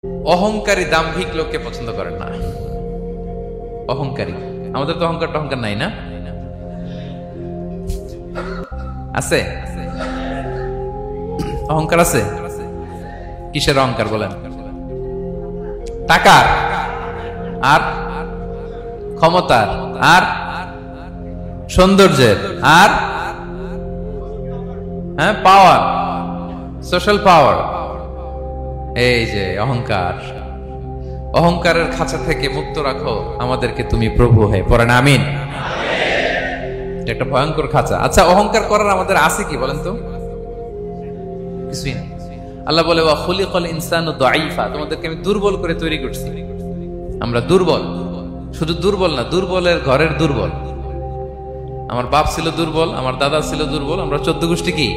অহংকারী দাম্ভিক লোককে পছন্দ করেন না। অহংকারী, আমাদের তো অহংকার টহংকার নাই না? আছে অহংকার আছে? কিসের অহংকার বলেন? টাকার, আর ক্ষমতার, আর সৌন্দর্যের, আর হ্যাঁ পাওয়ার, সোশ্যাল পাওয়ার। এই যে অহংকার, অহংকারের খাঁচা থেকে মুক্ত রাখো আমাদেরকে তুমি প্রভু হয়ে। পড়েন আমিন। একটা ভয়ঙ্কর খাঁচা। আচ্ছা, অহংকার করার আমাদের আছে কি বলেন তো? কিছুই না। আল্লাহ বলে ওয়া খুলিকাল ইনসানু দাঈফা, তোমাদেরকে আমি দুর্বল করে তৈরি করছি। আমরা দুর্বল, শুধু দুর্বল না, দুর্বলের ঘরের দুর্বল। আমার বাপ ছিল দুর্বল, আমার দাদা ছিল দুর্বল, আমরা 14 গোষ্ঠী কি?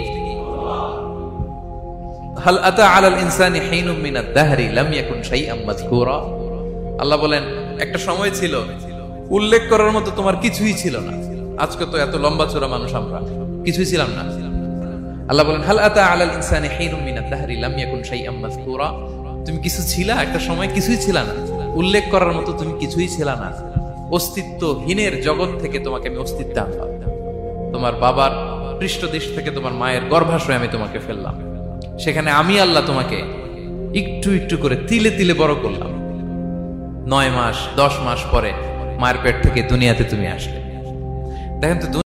হাল আতা আলাল ইনসানি হিনুম মিনাদ দাহরি লাম ইয়াকুন শাইআম মাযকুরা। আল্লাহ বলেন একটা সময় ছিল উল্লেখ করার মতো তোমার কিছুই ছিল না। আজকে তো এত লম্বা চওড়া মানুষ, আমরা কিছুই ছিলাম না। আল্লাহ বলেন হাল আতা আলাল ইনসানি হিনুম মিনাদ দাহরি লাম ইয়াকুন শাইআম মাযকুরা। তুমি কিছু ছিলা, একটা সময় কিছুই ছিল না, উল্লেখ করার মতো তুমি কিছুই ছিল না। অস্তিত্বহীনের জগৎ থেকে তোমাকে আমি অস্তিত্ব আনলাম। তোমার বাবার পৃষ্ঠদেশ থেকে তোমার মায়ের গর্ভাশয়ে আমি তোমাকে ফেললাম। সেখানে আমি আল্লাহ তোমাকে একটু একটু করে তিলে তিলে বড় করলাম। 9 মাস 10 মাস পরে মায়ের পেট থেকে দুনিয়াতে তুমি আসলে। দেখেন তো